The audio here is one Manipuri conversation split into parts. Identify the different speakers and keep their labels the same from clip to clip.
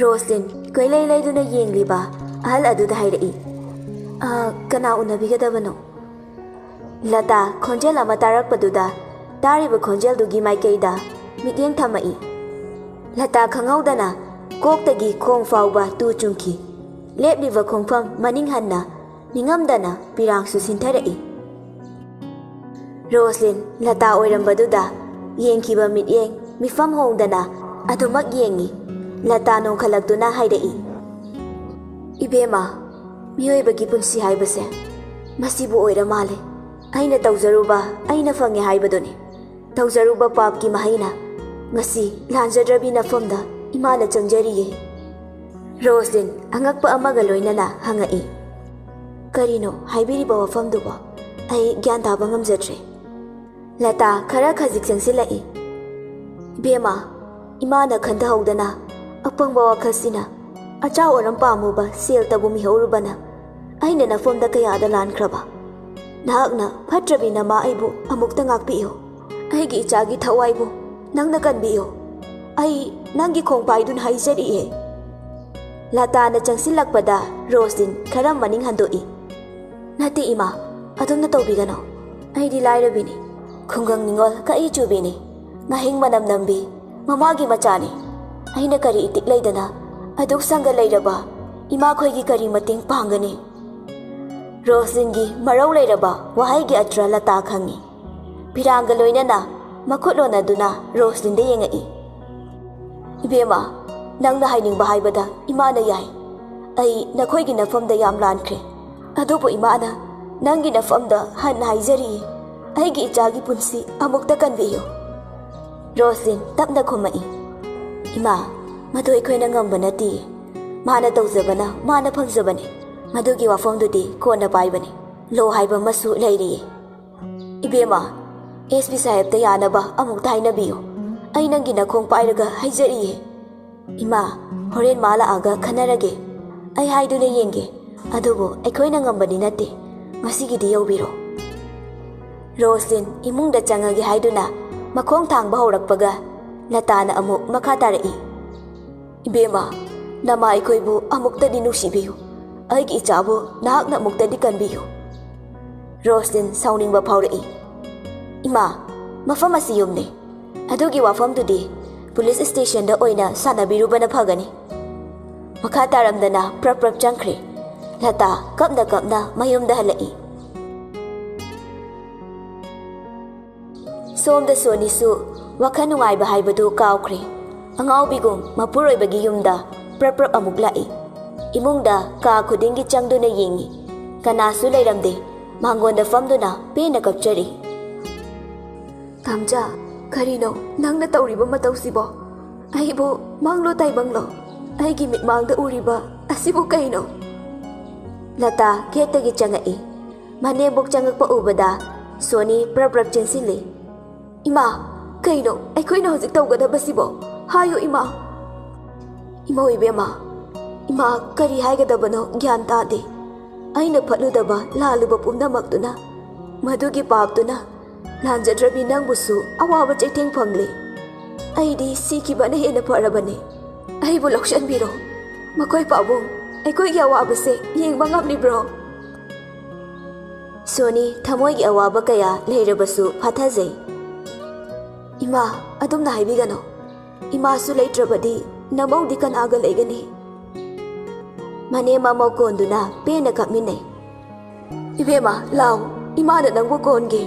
Speaker 1: Roslyn koi lei lei duna yengliba ahal aduda hairei kana unabigadabano Lata khonjel ama tarakpaduda tariba khonjel dugi maikeida mityeng thamai Lata khangaudana koktagi khong fauba tu chungki lepliba khongpham maning hanna ningamdana pirang su sintharei Roslyn Lata oirambaduda yengkiba mityeng mifam hongdana adumak yengi Lata nongkhalakduna hairei Ibema miyoibagi punsi haibase masibu oira male aina tawzaruba aina fange haibadoni tawzaruba papki mahaina ngasi lanjadrabi nafamda imana changjariye Roslyn angakpa amaga loinana hangai karino haibiriba wafamduba ai gyan taba ngamjatre Lata khara khajik changsilai Bema imana khanda haudana apangba wakhasina acha oram pamuba sel tabumi horubana aina nafamda kayada lankraba Nahakna fatrabina ma aibu amukta ngakpiyo aigi ichagi thawaibu nangna kanbiyo ai nangi khongpaidun haijariye Lata na changsilakpada Roslyn kharam maning handoi Nati ima adumna tawbigano aidi lairabini khungang ningol ka I chubini ngahing manam nambi mamagi machani aina kari itik laidana aduk sanga lairaba ima khoigi kari mating pangani Roslyn gi marau lairaba wahai gi atra Lata khangi piranga loinana makhulona duna Roslyn de yengai Ibema nangna hainingba haibada imana yai ai nakhoi gi nafamda yam lankhre adubu imana nangi nafamda han haijari ai gi ichagi punsi amukta kanbiyo Roslyn tapna khomai Ima madoi khoina ngamba nati mana tawjabana mana phangjabani Madugi wafamdudi kona paibani lo haiba masu leiri Ibema SP sahib ta yanaba amuk tainabiyo ai nangi nakhong pairaga haijariye Ima horen mala aga khanarage ai haidune yenge adubo aikhoina ngambani nate masigidi yobiro Roslyn imungda changage haiduna makhong thangba horakpaga Latana amuk makha tarai Ibema nama aikhoibu amukta di nusibiyo Aigi ichabu nahakna muktadi kanbiyo Roslyn sauningba phaurai Ima mafam asi yumne adugi wafamdudi police station da oina sanabirubana phagani makha taramdana prap changkhre Lata kapna mayumda halai Somda sonisu wakha nungaiba haibadu kawkhre angaubigum mapuroibagi yumda prap amuk lai Imungda ka khudingi changduna yengi kanasu leiramde mangonda famduna pena kapchari Tamja karino nangna tawriba matawsibo aibo manglo taibanglo aigi mitmangda uriba asibu kaino Lata ketagi changai manebok changakpa ubada Soni prap chensile Ima kaino aikhoina hojik tawgadabasibo hayo ima ibema Ima kari haigadabano gyan tade aina phaludaba lalubap umnamakduna madugi paptuna lanjadrabi nangbusu awaba chaiteng phamle aidi sikibana hena pharabane aibu lokshan biro makoi pabung aikoi gi awabase yengba ngamlibro Soni thamoi gi awaba kaya leirabasu phathajai Ima adumna haibigano Ima su leitrabadi namawdi kanaga leigani Mane mama konduna pena kapmine Ibema law imana nangbu konge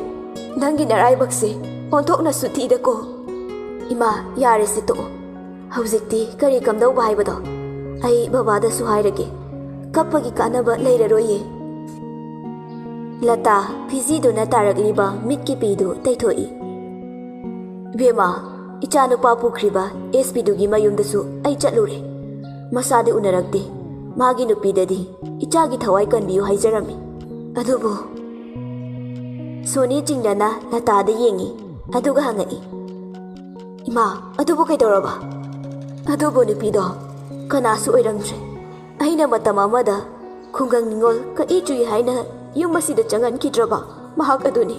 Speaker 1: nangi narai bakse onthokna suthi dako Ima yare sito haujikti kari kamdau bai bado ai baba da su hairage kapagi kanaba leiraroye Lata phizi duna tarakliba mitki pidu taithoi Ibema ichanu papukriba SP dugi mayumdasu ai chatlure masade unarakte Magi nupidadi ichagi thawai kanbiyo haijarami adubu Soni jingdana Lata da yengi aduga hangai Ima adubu kaidoraba adubu nupido kanasu oiramtre aina matam amada khungang ningol ka ichui haina yumasida changan kidraba mahak aduni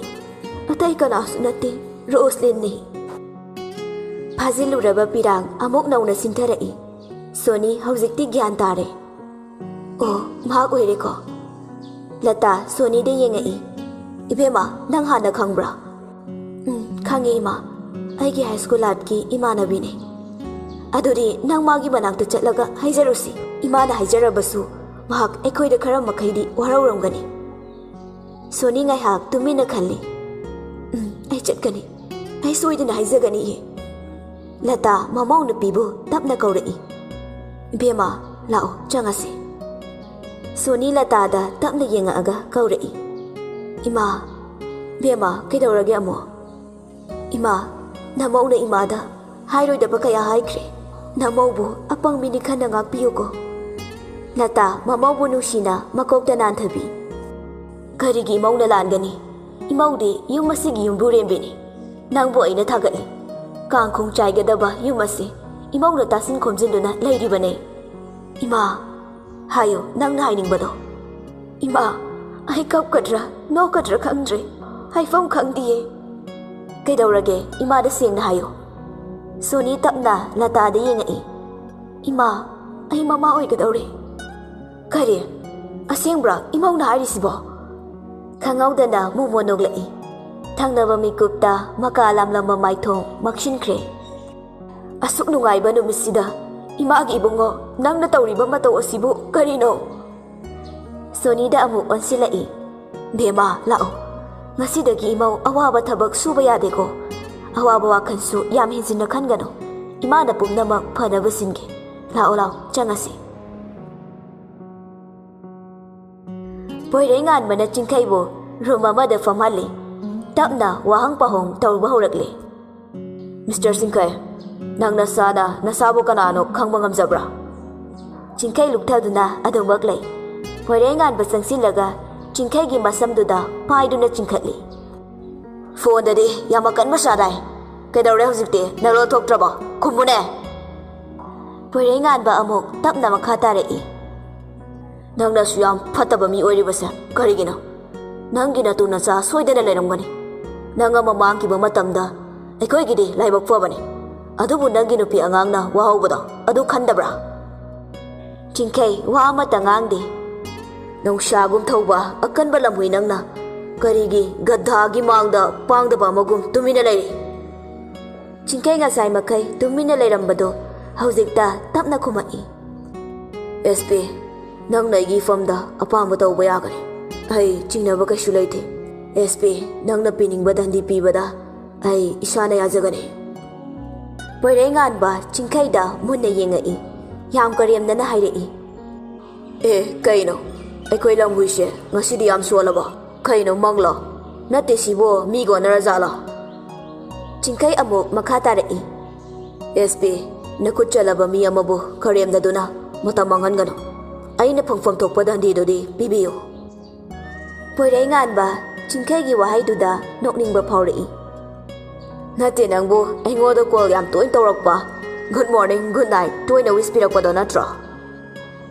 Speaker 1: atai kanasu nate Roslyn ni Phaziluraba pirang amok nauna sintharai Soni हौजिक्ति ज्ञान तारे ओ महाक ओइरेको लता सोनी दे येंगई इबेमा नंग हाना खंगब्रा खंगे इमा आइगी हाई स्कूल लाइफ इमानबीने अदुदी नंग मागी मनाक्ता चलगा हाइजरुसी इमाना हाइजरबसु महाक एखोइदा खरा मखैदी वारौरमगनी Soni ngaihak tumina khalli ai chatgani ai soidana haijagani he lata mamau na pibu tapna kaurai bema lao changase Soni लता दा तपना येंगागा कौरई इमा बेमा कइदौरगे अमो इमा नमौना इमादा हाइरोइदबा कया हाइख्रे नमौबु अपंगमिनि खना गाकपियुको लता ममौबु नुसिना मकोकता नानथबी करिगी इमौना लानगनी इमौदे युमसिगी युमबुरेंबेनी नंगबो अइना थागतले कांखों चाइगदबा युमसे इमौना तासिन खोमजिनदुना लैरिबने इमा हायो नंगना हाइनिंगबदो इमा आई कपकद्रा नोकद्रा खंगद्रे हाइफम खंगदिए कइदौरगे इमादा सेंगना हायो सोनी तपना लतादा येंगई इमा आई ममा ओइगदौरे करे असेंब्रा इमौना हारिसिबो खंगौदना मोमो नोगलई थंगनबा मिकुप्ता मका लामलamba माइथों मक्सिनख्रे असुक नुंगाइबा नुमिसिदा इमागी इबुंगो नंगना तौरिबा मतौ असिबु करिनो सोनीदा अमु ओनसिलाई बेमा लाओ ngasiदगी इमौ अवाबा थबक सुबा यादेको अवाबा वाखनसु याम हिंजिना खनगनो इमाना पुमनमक फनबा सिनगे लाओ लाओ चंगसी पोइरे nganbana चिंखैबो रूम अमदा फमहल्ली तपना वाहंग पहोंग तौरबा हौरकले मिस्टर सिंखै नंग नसाना नसाबो कनानो खंगबा ngamjabra चिंखै लुक्थादुना अदुमक लै पोइरे nganba चंगसिलगा चिंखै gi masamduda paiduna चिंखतली फोन दे यामकन मसादाय कइदौरे हजिकते नरो थोक्ट्रबो खुमुने पोइरे nganba अमुक तपना मखा तारेई नंगना सुयाम फतबा मी ओइरिबसे करिगिनो नंगी नतु नचा सोइदना लेरमगनी नंगा ममांगिबा मतमदा अखोइगिदि लाइबक फबने अदुबु नंगी नुपी अंगांगना वाहौबदो अदु खंदब्रा चिंखै वा अमता nganगदे नौशागुम थौबा अकनबा लमहुइ नंगना करिगी गद्धागी मांगदा पांगदबा मगुम तुमिना लैरि चिंखै ngasai मखै तुमिना लैरमबदो हौजिकता तपना खुमई एसपी नंग नैगी फमदा अपांबा तौबा यागनी आई चिंगनबा कैसु लैथे एसपी नंगना पिनिंगबा दंदी पीबदा आई इसाना याजगनी पोइरे nganba चिंखैदा मुन्ना येंगई याम करेमदना हाइरई ए कइनो अखोइ लमहुइसे ngasiदी याम सोलबा कइनो मंगलो नते सिबो मीगो नरजाला चिंखै अमुक मखा तारई एसपी नखुत चलबा मी अमबु करेमददुना मता मंगनगनो अइना फंगफम थोकपा दंदीदोदी पिबियो पोइरे nganba चिंखैगी वाहाइदुदा नोकनिंगबा फाउरई नते नंगबो अइंगोदा कॉल याम तोइन तौरकपा गुड मॉर्निंग गुड नाइट तोइना विश पिरकपदो नत्रो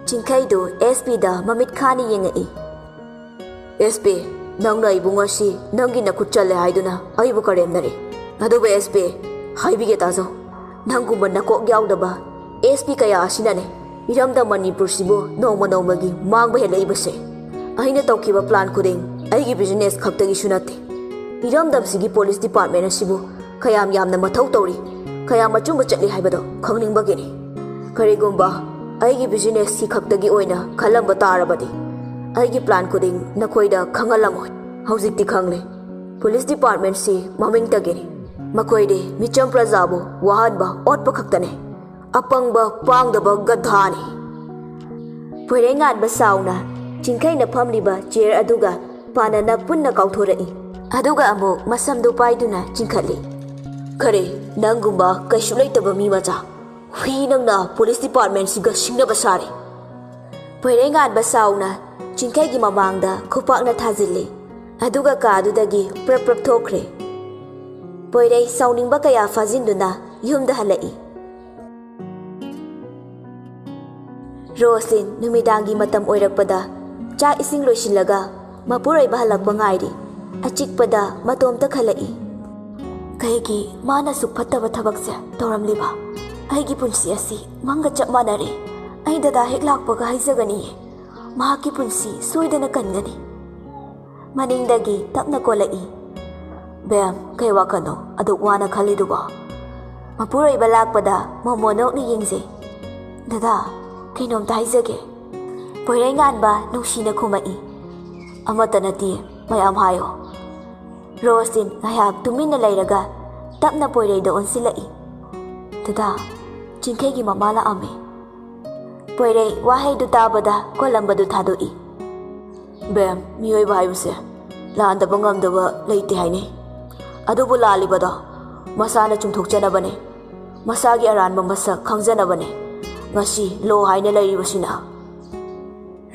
Speaker 1: चिंखैदु एसपी दा ममित खानी येंगई एसपी नंगना इबुंगसी नंगी नखुत चले हाइदुना अइबु करेमनरे अदुबा एसपी हाइबिगे ताजो नंगुबा नकोक याउदबा एसपी कया असिनाने इरमदा मणिपुर सिबु नौमा नौमगी मांगबा हेलैबसे अइना तौखिबा प्लान खुदिंग अइगी बिजनेस खक्तगी सुनते इरमदम सिगी पुलिस डिपार्टमेंट असिबु खयाम यामना मथौ तौरी खयाम अचुंबा चटली हाइबदो खंगनिंगबगिनी करिगुंबा अइगी बिजनेस की खक्तगी ओइना खलंबा तारबदि अइगी प्लान खुदिंग नखोइदा खंगलमोय हौजिकति खंगले पुलिस डिपार्टमेंट सी ममिंग तगिनी मखोइदे मिचम प्रजाबु वाहनबा ओटपा खक्तने अपंगबा पांगदबा गद्धानी पोइरे nganba साउना चिंखैना फमलिबा चेयर अदुगा पानना पुन्ना काउथोरई अदुगा अमुक मसमदु पाइदुना चिंखली खरे नंगुंबा कैसु लैतबा मी मचा हुई नंगना पुलिस डिपार्टमेंट सिगा सिंगनबा सारे पोइरे nganba साउना चिंखैगी ममांगदा खुपाकना थाजिल्ली अदुगा कादुदगी प्रप प्रप थोखरे पोइरे साउनिंगबा कया फाजिंदुना युमदा हलई रोसिन नुमिदांगी मतम ओइरकपदा चा इसिंग लोइसिलगा मपुरैबा हलकपा ngairi अचिकपदा मतोमता खलई कहिगी माना सुफत्तबा थबकसे तौरमलिबा ꯑꯩꯒꯤ ꯄꯨꯟꯁꯤ ꯑꯁꯤ ꯃꯪꯒ ꯆꯞ ꯃꯥꯟꯅꯔꯦ ꯑꯩ ꯗꯗꯥ ꯍꯦꯛ ꯂꯥꯛꯄꯒ ꯍꯥꯏꯖꯒꯅꯤ ꯃꯍꯥꯛꯀꯤ ꯄꯨꯟꯁꯤ ꯁꯣꯏꯗꯅ ꯀꯟꯒꯅꯤ ꯃꯅꯤꯡꯗꯒꯤ ꯇꯞꯅ ꯀꯣꯜꯂꯛꯏ ꯕꯦꯝ ꯀꯩ ꯋꯥꯈꯜꯅꯣ ꯑꯗꯨꯛ ꯋꯥꯅ ꯈꯜꯂꯤꯗꯨꯕꯣ ꯃꯄꯨꯔꯣꯏꯕ ꯂꯥꯛꯄꯗ ꯃꯣꯃꯣ ꯅꯣꯛꯅ ꯌꯦꯡꯖꯩ ꯗꯗꯥ ꯀꯩꯅꯣꯝꯇ ꯍꯥꯏꯖꯒꯦ ꯄꯣꯏꯔꯩꯉꯥꯟꯕ ꯅꯨꯡꯁꯤꯅ ꯈꯨꯝꯃꯛꯏ ꯑꯃꯠꯇ ꯅꯠꯇꯦ ꯃꯌꯥꯝ ꯍꯥꯏꯌꯣ ꯔꯣꯁꯂꯤꯟ ꯉꯥꯏꯍꯥꯛ ꯇꯨꯃꯤꯟꯅ ꯂꯩꯔꯒ ꯇꯞꯅ ꯄꯣꯏꯔꯩꯗ ꯑꯣꯟꯁꯤꯜꯂꯛꯏ ꯗꯗꯥ ꯆꯤꯡꯈꯩꯒꯤ ꯃꯃꯥ ꯂꯥꯛꯑꯝꯃꯤ ꯄꯣꯏꯔꯩ ꯋꯥꯍꯩꯗꯨ ꯇꯥꯕꯗ ꯀꯣꯜꯂꯝꯕꯗꯨ ꯊꯥꯗꯣꯛꯏ ꯕꯦꯝ ꯃꯤꯑꯣꯏꯕ ꯍꯥꯏꯕꯁꯦ ꯂꯥꯟꯗꯕ ꯉꯝꯗꯕ ꯂꯩꯇꯦ ꯍꯥꯏꯅꯩ ꯑꯗꯨꯕꯨ ꯂꯥꯜꯂꯤꯕꯗꯣ ꯃꯁꯥꯅ ꯆꯨꯝꯊꯣꯛꯆꯅꯕꯅꯤ ꯃꯁꯥꯒꯤ ꯑꯔꯥꯟꯕ ꯃꯁꯛ ꯈꯪꯖꯅꯕꯅꯤ ꯉꯁꯤ ꯂꯣ ꯍꯥꯏꯅ ꯂꯩꯔꯤꯕꯁꯤꯅ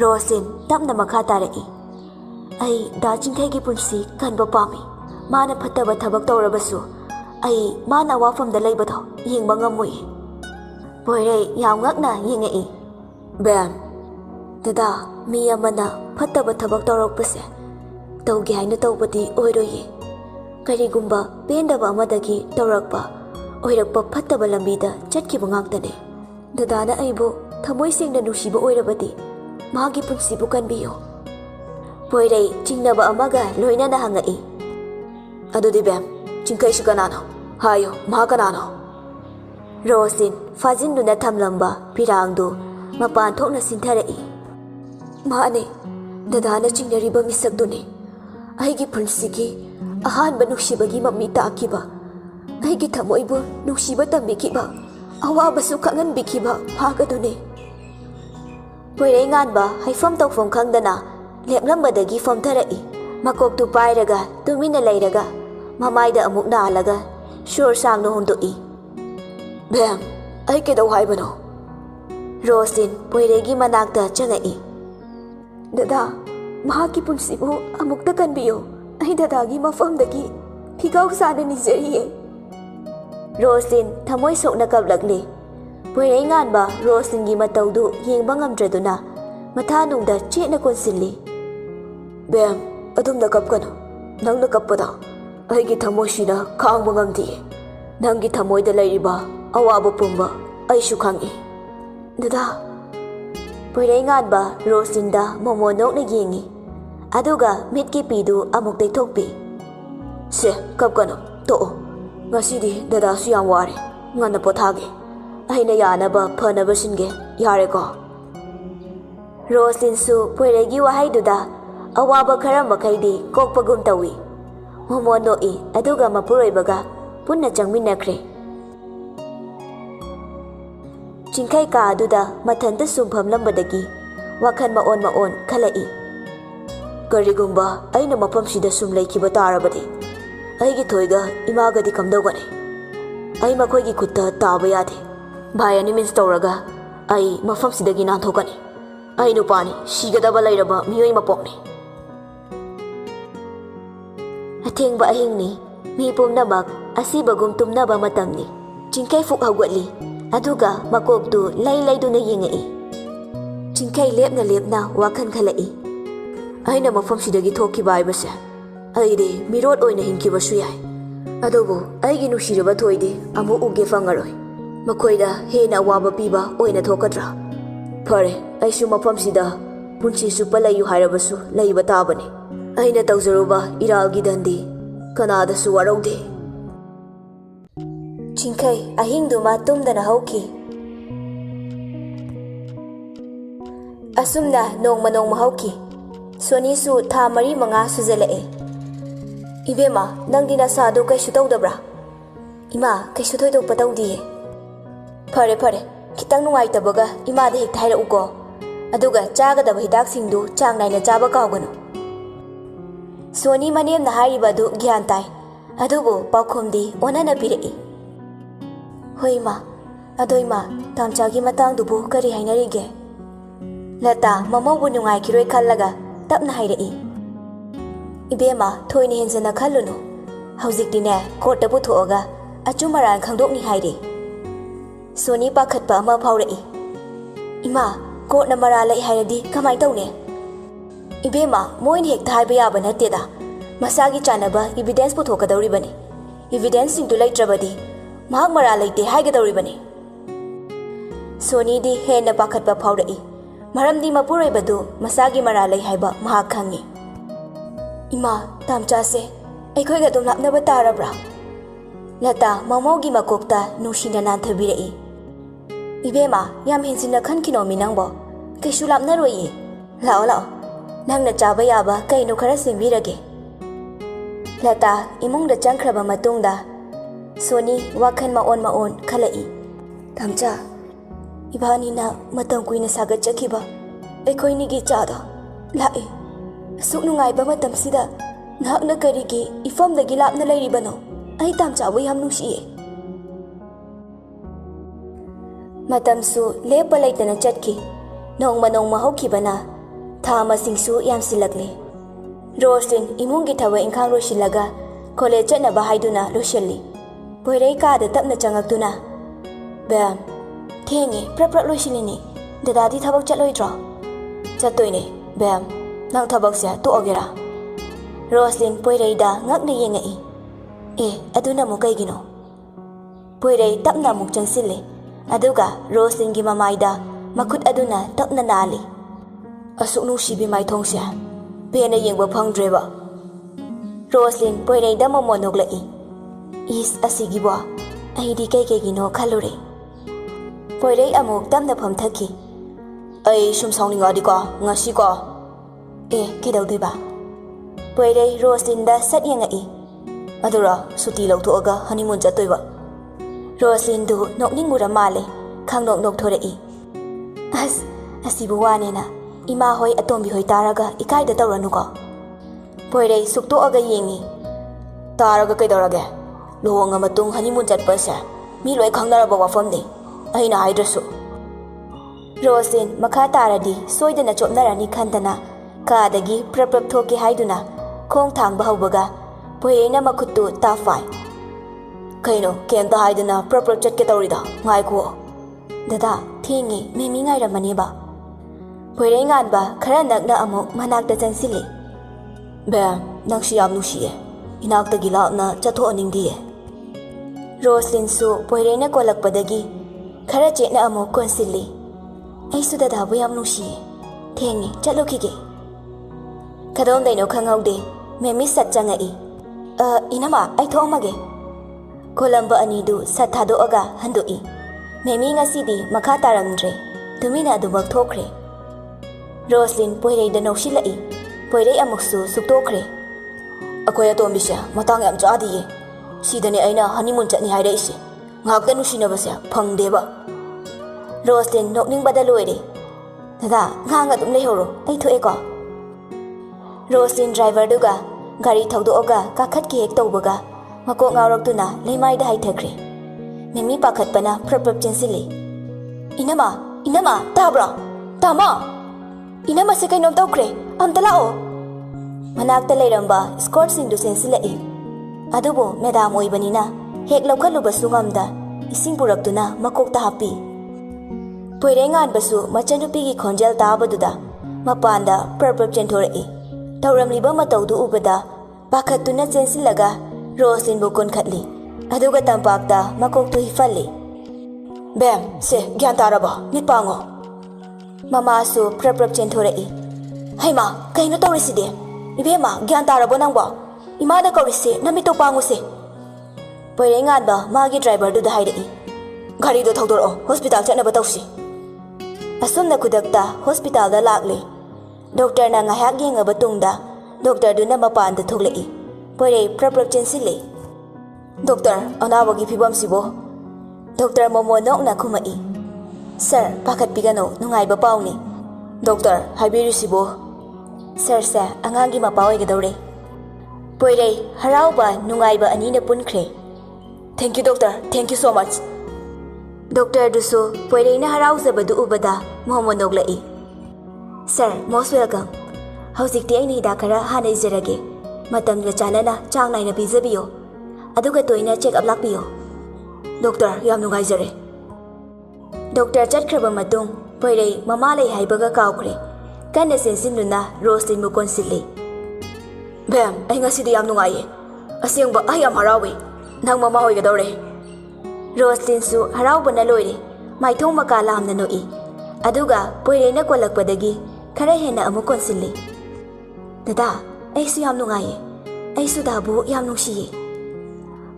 Speaker 1: ꯔꯣꯁꯂꯤꯟ ꯇꯞꯅ ꯃꯈꯥ ꯇꯥꯔꯛꯏ ꯑꯩ ꯗꯥ ꯆꯤꯡꯈꯩꯒꯤ ꯄꯨꯟꯁꯤ ꯀꯟꯕ ꯄꯥꯝꯃꯤ ꯃꯥꯅ ꯐꯠꯇꯕ ꯊꯕꯛ ꯇꯧꯔꯕꯁꯨ ꯑꯩ ꯃꯥꯅ ꯑꯋꯥꯐꯝꯗ ꯂꯩꯕꯗꯣ ꯌꯦꯡꯕ ꯉꯝꯃꯣꯏ ꯄꯣꯏꯔꯩ ꯌꯥꯝ ꯉꯛꯅ ꯌꯦꯡꯉꯛꯏ ꯕꯦꯝ ꯗꯗꯥ ꯃꯤ ꯑꯃꯅ ꯐꯠꯇꯕ ꯊꯕꯛ ꯇꯧꯔꯛꯄꯁꯦ ꯇꯧꯒꯦ ꯍꯥꯏꯅ ꯇꯧꯕꯗꯤ ꯑꯣꯏꯔꯣꯏꯌꯦ ꯀꯔꯤꯒꯨꯝꯕ ꯄꯦꯟꯗꯕ ꯑꯃꯗꯒꯤ ꯇꯧꯔꯛꯄ ꯑꯣꯏꯔꯛꯄ ꯐꯠꯇꯕ ꯂꯝꯕꯤꯗ ꯆꯠꯈꯤꯕ ꯉꯥꯛꯇꯅꯦ ꯗꯗꯥꯅ ꯑꯩꯕꯨ ꯊꯃꯣꯏ ꯁꯦꯡꯅ ꯅꯨꯡꯁꯤꯕ ꯑꯣꯏꯔꯕꯗꯤ ꯃꯥꯒꯤ ꯄꯨꯟꯁꯤꯕꯨ ꯀꯟꯕꯤꯌꯨ ꯄꯣꯏꯔꯩ ꯆꯤꯡꯅꯕ ꯑꯃꯒ ꯂꯣꯏꯅꯅ ꯍꯪꯉꯛꯏ ꯑꯗꯨꯗꯤ ꯕꯦꯝ ꯆꯤꯡꯈꯩꯁꯤ ꯀꯅꯥꯅꯣ ꯍꯥꯏꯌꯣ ꯃꯍꯥꯛ ꯀꯅꯥꯅꯣ ꯔꯣꯁꯂꯤꯟ ꯐꯥꯖꯤꯟꯗꯨꯅ ꯊꯝꯂꯝꯕ ꯐꯤꯔꯥꯡꯗꯨ ꯃꯄꯥꯟ ꯊꯣꯛꯅ ꯁꯤꯟꯊꯔꯛꯏ ꯃꯥꯅꯦ ꯗꯗꯥꯅ ꯆꯤꯡꯅꯔꯤꯕ ꯃꯤꯁꯛꯇꯨꯅꯤ ꯑꯩꯒꯤ ꯄꯨꯟꯁꯤꯒꯤ ꯑꯍꯥꯟꯕ ꯅꯨꯡꯁꯤꯕꯒꯤ ꯃꯃꯤ ꯇꯥꯈꯤꯕ ꯑꯩꯒꯤ ꯊꯃꯣꯏꯕꯨ ꯅꯨꯡꯁꯤꯕ ꯇꯝꯕꯤꯈꯤꯕ ꯑꯋꯥꯕꯁꯨ ꯈꯪꯍꯟꯕꯤꯈꯤꯕ ꯃꯍꯥꯛ ꯄꯣꯏꯔꯩꯉꯥꯟꯕ ꯍꯩꯐꯝ ꯇꯧꯐꯝ ꯈꯪꯗꯅ ꯂꯦꯞꯂꯝꯕꯗꯒꯤ ꯐꯝꯊꯔꯛꯏ ꯃꯀꯣꯛꯇꯨ ꯄꯥꯏꯔꯒ ꯇꯨꯃꯤꯟꯅ ꯂꯩꯔꯒ ꯃꯃꯥꯏꯗ ꯑꯃꯨꯛ ꯅꯥꯜꯂꯒ ꯁꯣꯔ ꯁꯥꯡꯅ ꯍꯣꯟꯗꯣꯛꯏ ꯕꯦꯝ ꯑꯩ ꯀꯩꯗꯧ ꯍꯥꯏꯕꯅꯣ ꯔꯣꯁꯂꯤꯟ ꯄꯣꯏꯔꯩꯒꯤ ꯃꯅꯥꯛꯇ ꯆꯪꯉꯛꯏ ꯗꯗꯥ ꯃꯍꯥꯛꯀꯤ ꯄꯨꯟꯁꯤꯕꯨ ꯑꯃꯨꯛꯇ ꯀꯟꯕꯤꯌꯨ ꯑꯩ ꯗꯗꯥꯒꯤ ꯃꯐꯝꯗꯒꯤ ꯐꯤꯒꯥꯎ ꯁꯥꯅ ꯅꯤꯖꯔꯤꯌꯦ ꯔꯣꯁꯂꯤꯟ ꯊꯃꯣꯏ ꯁꯣꯛꯅ ꯀꯞꯂꯛꯂꯤ ꯄꯣꯏꯔꯩꯉꯥꯟꯕ ꯔꯣꯁꯂꯤꯟꯒꯤ ꯃꯇꯧꯗꯨ ꯌꯦꯡꯕ ꯉꯝꯗ꯭ꯔꯗꯨꯅ ꯃꯊꯥꯅꯨꯡꯗ ꯆꯦꯠꯅ ꯀꯣꯟꯁꯤꯜꯂꯤ ꯕꯦꯝ ꯑꯗꯨꯝꯅ ꯀꯞꯀꯅꯨ ꯅꯪꯅ ꯀꯞꯄꯗ ꯑꯩꯒꯤ ꯊꯃꯣꯏꯁꯤꯅ ꯈꯥꯡꯕ ꯉꯝꯗꯤꯌꯦ ꯅꯪꯒꯤ ꯊꯃꯣꯏꯗ ꯂꯩꯔꯤꯕ ꯑꯋꯥꯕ ꯄꯨꯝꯕ ꯑꯩꯁꯨ ꯈꯪꯏ ꯗꯗꯥ ꯄꯣꯏꯔꯩꯉꯥꯟꯕ ꯔꯣꯁꯂꯤꯟꯗ ꯃꯣꯃꯣ ꯅꯣꯛꯅ ꯌꯦꯡꯉꯤ ꯑꯗꯨꯒ ꯃꯤꯠꯀꯤ ꯄꯤꯗꯨ ꯑꯃꯨꯛ ꯇꯩꯊꯣꯛꯄꯤ ꯁꯦ ꯀꯞꯀꯅꯨ ꯇꯣꯛꯑꯣ ꯉꯁꯤꯗꯤ ꯗꯗꯥꯁꯨ ꯌꯥꯝ ꯋꯥꯔꯦ ꯉꯟꯅ ꯄꯣꯊꯥꯒꯦ ꯑꯩꯅ ꯌꯥꯅꯕ ꯐꯅꯕ ꯁꯤꯟꯒꯦ ꯌꯥꯔꯦꯀꯣ ꯔꯣꯁꯂꯤꯟꯁꯨ ꯄꯣꯏꯔꯩꯒꯤ ꯋꯥꯍꯩꯗꯨꯗ ꯑꯋꯥꯕ ꯈꯔ ꯃꯈꯩꯗꯤ ꯀꯣꯛꯄꯒꯨꯝ ꯇꯧꯏ ꯃꯣꯃꯣ ꯅꯣꯛꯏ ꯑꯗꯨꯒ ꯃꯄꯨꯔꯣꯏꯕꯒ ꯄꯨꯟꯅ ꯆꯪꯃꯤꯟꯅꯈ꯭ꯔꯦ ꯆꯤꯡꯈꯩ ꯀꯥ ꯑꯗꯨꯗ ꯃꯊꯟꯇ ꯁꯨꯝ ꯐꯝꯂꯝꯕꯗꯒꯤ ꯋꯥꯈꯜ ꯃꯑꯣꯟ ꯈꯜꯂꯛꯏ ꯀꯔꯤꯒꯨꯝꯕ ꯑꯩꯅ ꯃꯐꯝꯁꯤꯗ ꯁꯨꯝ ꯂꯩꯈꯤꯕ ꯇꯥꯔꯕꯗꯤ ꯑꯩꯒꯤ ꯊꯣꯏꯒ ꯏꯃꯥꯒꯗꯤ ꯀꯝꯗꯧꯒꯅꯤ ꯑꯩ ꯃꯈꯣꯏꯒꯤ ꯈꯨꯠꯇ ꯇꯥꯕ ꯌꯥꯗꯦ ꯚꯥꯏ ꯑꯦꯅꯤꯃꯤꯟꯁ ꯇꯧꯔꯒ ꯑꯩ ꯃꯐꯝꯁꯤꯗꯒꯤ ꯅꯥꯟꯊꯣꯛꯀꯅꯤ ꯑꯩ ꯅꯨꯄꯥꯅꯤ ꯁꯤꯒꯗꯕ ꯂꯩꯔꯕ ꯃꯤꯑꯣꯏ ꯃꯄꯣꯛꯅꯤ ꯑꯊꯦꯡꯕ ꯑꯍꯤꯡꯅꯤ ꯃꯤ ꯄꯨꯝꯅꯃꯛ ꯑꯁꯤꯕꯒꯨꯝ ꯇꯨꯝꯅꯕ ꯃꯇꯝꯅꯤ ꯆꯤꯡꯈꯩ ꯐꯨꯛ ꯍꯧꯒꯠꯂꯤ ꯑꯗꯨꯒ ꯃꯀꯣꯛꯇꯨ ꯂꯩꯗꯨꯅ ꯌꯦꯡꯉꯛꯏ ꯆꯤꯡꯈꯩ ꯂꯦꯞꯅ ꯋꯥꯈꯜ ꯈꯜꯂꯛꯏ ꯑꯩꯅ ꯃꯐꯝꯁꯤꯗꯒꯤ ꯊꯣꯛꯈꯤꯕ ꯍꯥꯏꯕꯁꯦ ꯑꯩꯗꯤ ꯃꯤꯔꯣꯠ ꯑꯣꯏꯅ ꯍꯤꯡꯈꯤꯕꯁꯨ ꯌꯥꯏ ꯑꯗꯨꯕꯨ ꯑꯩꯒꯤ ꯅꯨꯡꯁꯤꯔꯕ ꯊꯣꯏꯗꯤ ꯑꯃꯨꯛ ꯎꯒꯦ ꯐꯪꯉꯔꯣꯏ ꯃꯈꯣꯏꯗ ꯍꯦꯟꯅ ꯑꯋꯥꯕ ꯄꯤꯕ ꯑꯣꯏꯅ ꯊꯣꯛꯀꯗ꯭ꯔꯥ ꯐꯔꯦ ꯑꯩꯁꯨ ꯃꯐꯝꯁꯤꯗ ꯄꯨꯟꯁꯤ ꯆꯨꯞꯄ ꯂꯩꯌꯨ ꯍꯥꯏꯔꯕꯁꯨ ꯂꯩꯕ ꯇꯥꯕꯅꯤ ꯑꯩꯅ ꯇꯧꯖꯔꯨꯕ ꯏꯔꯥꯜꯒꯤ ꯗꯟꯗꯤ ꯀꯅꯥꯗꯁꯨ ꯋꯥꯔꯧꯗꯦ ꯆꯤꯡꯈꯩ ꯑꯍꯤꯡꯗꯨꯃ ꯇꯨꯝꯗꯅ ꯍꯧꯈꯤ ꯑꯁꯨꯝꯅ ꯅꯣꯡꯃ ꯍꯧꯈꯤ ꯁꯣꯅꯤꯁꯨ ꯊꯥ 4-5 ꯁꯨꯖꯜꯂꯛꯑꯦ 이베마, 낭디나 사도 그이슈 떠우더브라. 이마, 그이슈 토이도 빠떠우디에. 파레, 기땅 누아이따버가 이마데 헥 타이라우고. 아두가 짜가다바 히닥싱도 짱나이나 짜바 까우거노. 소니 마니엠나 하이바도 기안타이. 아두부 빠콤디 오나나 비레이. 호이마, 아도이마, 탐차기 마땅두부 그리 하이나리게. 라타 마마부 누아이키로이 칼라가 탑나 하이레이. 이베마 토이니 헨세나 칼루노. 하우직디네 코르타 부토어가 아쭈마란 강독니 하이리. 소니 파컷파 아마 파우레이. 이마 코르나 마라라이 하이라디 가마이 떠우네. 이베마 모인 헥 타이바 야바 나테다. 마사기 짜나바 이비덴스 부토카다우리바니. 이비덴스 싱도 라이트라바디 마학 마라 라이테 하이가다우리바니. Sony di henna pakhatpa phawrai maramdi mapuroibadu masagi mara lei haiba mahak khangi Ima tamcha se aikhoi ga dum lapna batarabra Lata mamogi makokta nushina nanthabirai Ibema yam hinsina khankino minangbo kaisu lapna royi lao lao nangna chaba yaba kaino khara simbirage Lata imungda changkhraba matungda Sony wakhan maon khalai tamcha Ibanina matam kuina sagat chakhiba aikhoini gi chada lai asuk nungai ba matam sida ngakna karigi ifam dagi lapna lairibano ai tamcha bu yam nusiye matam su lepa laitana chatki nongma hokhibana thama singsu yam silakle Roslyn imungi thawa inkhang rosilaga college chana ba haiduna loselli poirei ka da tapna changaktuna bam Thengi prap loisinini dadadi thabak chaloidra chatoine bam nang thabak se to ogera Roslyn poireida ngakne yengai aduna mo kaigino poirei tapna muk changsile aduga Roslyn gi mamaida makut aduna tapna nali asuknu sibi mai thongse bena yengba phangdreba Roslyn poireida momonoglai is asigi ba aidi kai gino khalure Poirei amuk tamna phamthaki ai sum saungninga diko ngasi ko kedaudiba Poirei Roslyn da sat yengai adura suti lawthoga honeymoon chatoiba Roslyn du nokningura male khangnok nokthorei asibu wanena ima hoi atombi hoi taraga ikai da tawranu ko Poirei sukto aga yengi taraga kaidorage luhonga matung honeymoon chatpa sa mi loi khangnaraba wafamni aina haidrasu Roslyn makha taradi soidana chopnarani khandana kadagi prap thoki haiduna khong thangba hawbaga poireina makhutu ta fai kaino kenta haiduna prap chatke tawrida ngai ko dada thingi memi ngai ramani ba poirei ngan ba khara nakna amuk manakta changsili ba nangsi yam nusiye inakta gilakna chatho aningdiye Roslyn su poireina kolakpadagi khara chena amo konsili ai su dada bu yam nusi thengi chalokige kadon daino khangaude memi sat changai inama ai thomage kolamba anidu sathado aga handoi memi ngasidi makha taramdre tumina dubak thokre Roslyn poirei da nosilai poirei amuksu suktokre akoya tombisha matang yam chadiye sidane aina honeymoon chatni hairaisi ngakta nusinabase phangdeba Roslyn nokning bada loire dada nganga dum lehoro ai thoe ko Roslyn driver duga gari thaudoga kakhat ki hek tawbaga mako ngawraktuna leimai da haithakre memi pakhatpana prap chensili inama tabra tama inama se kaino tawkre amtalao manakta leiramba escort sing du sensilai adubo madam oibanina hek laukhaluba sungamda ising puraktuna makokta hapi poirei ngan basu machanupi gi khonjal tabaduda mapanda prap chenthorei tawramliba matawdu ubada pakhatuna chensilaga Roslyn bu kon khatli aduga tampakta makoktu hifalli bam se gyan taraba nipango mama su prap chenthorei haima kaino tawriside ibema gyan tarabo nangba imada kawrise namito panguse poirei ngan ba magi driver du da hairei gari do thawdoro hospital chatna batawsi asumna kudakta hospital da lakle doctor na ngayak yenga batungda doctor du na mapan da thoklei poirei prap chensile doctor anabagi phibam sibo doctor momo nok na khumai sir pakhat bigano nungai ba pawni doctor haibiru sibo sir sa angangi mapawai gadore poirei harauba nungai ba ani na punkre thank you doctor thank you so much doctor duso poirei na harauzabadu ubada momo noglai sir most welcome hausikti ai ni da khara hanai jerage matam ga chanana chang nai na bizabiyo aduga toina check up lakbiyo doctor yam nungai jare doctor chatkraba matung poirei mama lei haibaga kaukre kanna sensinuna Roslyn mu konsili bam ai ngasi di yam nungai asengba ai yam harawi nang mama hoigadore Roslyn su harauba na loire maithong maka lamna noi aduga poirena kolakpadagi khara hena amu konsilli dada ai su yam nungaye ai su dabu yam nungsiye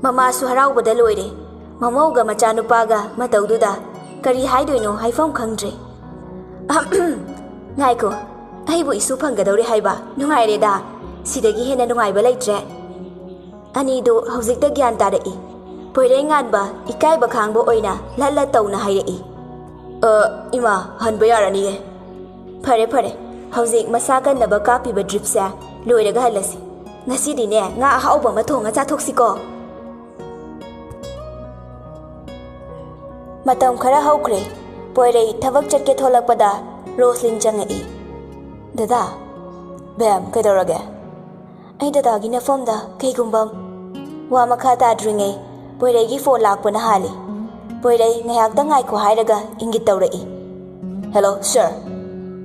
Speaker 1: mama su haraubada loire mamauga machanupaga mataududa kari haidoino haifam khangdre ngaiko aibu isu phanggadore haiba nungaireda sidagi hena nungaiba leitre anido hojikta gyan tarai poire nganba ikaiba khangbo oina lalla tawna hairei ima hanba yarani ge phare phare hojik masaka naba kapiba drip sa loiraga halasi ngasidi ne nga ahauba mathonga chathoksiko matam khara haukre poire thabak chatke tholakpada Roslyn changai dada bam kaidorage ai dada gi na famda kaigumbam wa makha ta dringai poire gi phone lakpana hali poire ngayak ta ngai ko hairaga ingit tawrai hello sir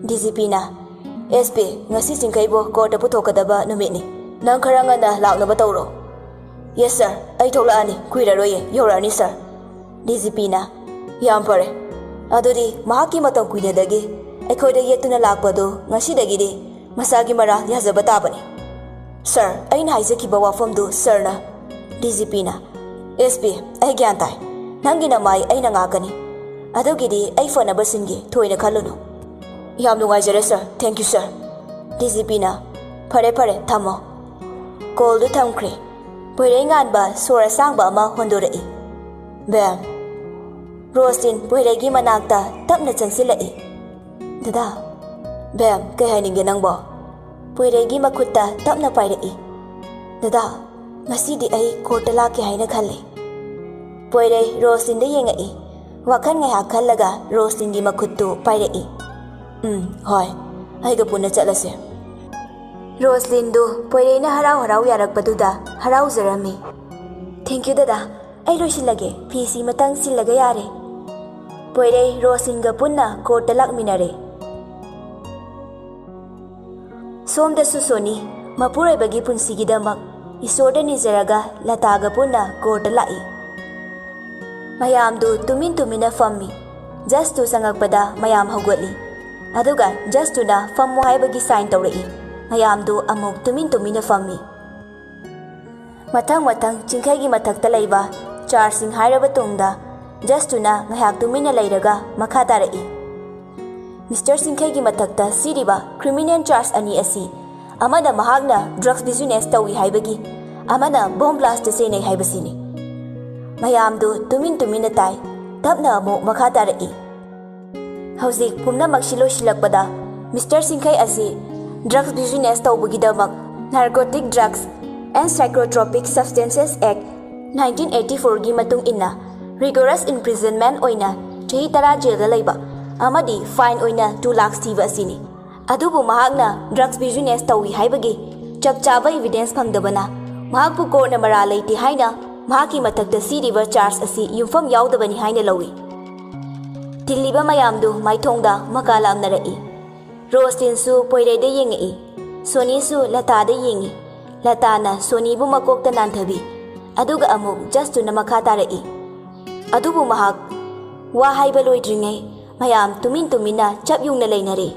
Speaker 1: DGP na SP ngasi singkaibo court puthokadaba numitni nang khara ngana laknaba tawro yes sir ai tholani kuiraroye yorani sir DGP na yam pare adudi mahaki matam kuinadagi aikoida yetuna lakpado ngasidagidi masagi mara yazaba tabani sir aina haijakiba wafamdu sir na DGP na SP ai gyan tai nangina mai aina ngakani adugidi ai fona basingi thoina khalunu yam nungaijare sir thank you sir DGP na phare phare thamo call du thamkre poire nganba sora sangba ama hondorai bam Roslyn poiregi manakta tapna changsilai dada bam kai haninge nangbo poiregi makutta tapna pairai dada masidi ai kota lake haina khalle poire Roslyn de yengai wakhan ngai ha khallaga Roslyn gi makuttu pairai hoi ai ga punna chalase Roslyn du poire na harau harau yarakpaduda harau zarami thank you dada ai loisilage PC matang sillaga yare poire Roslyn ga punna kota lakminare somda susoni mapurai bagi punsigi damak isoda nizaraga lataga punna kota lai mayam du tumin tumina fammi just to sangakpada mayam hogwali aduga just to na fammu haibagi sign tawrai mayam du amuk tumin tumina fammi matang matang chingkai gi mathakta laiba charging hairaba tungda just to na ngayak tumina lairaga makha tarai Mr. Singkhai gi mathakta siriba criminal charge ani asi amada mahagna drugs business tawi haibagi amana bomb blast se nei haibasini mayam du tumin tumina tai tapna amu makha tarai hauzik pumna makshilo shilakpada Mr. Singkhai asi drugs business tawbagi damak Narcotic Drugs and Psychotropic Substances Act 1984 gi matung inna rigorous imprisonment oina chahi tara jail da laiba amadi fine oina 2 lakhs thiba asini adubu mahakna drugs business tawi haibagi chap chaba evidence phangdabana mahakpu court na mara leiti haina mahaki mathakta siriba charge asi yumfam yaudabani haina lawi tiliba mayamdu maithongda makala amnarai Roslyn su poire de yengi Soni su lata de yengi lata na Soni bu makokta nanthabi aduga amuk just to na makha tarai adubu mahak wa haiba loidringai mayam tumin tumina chap yung na lainare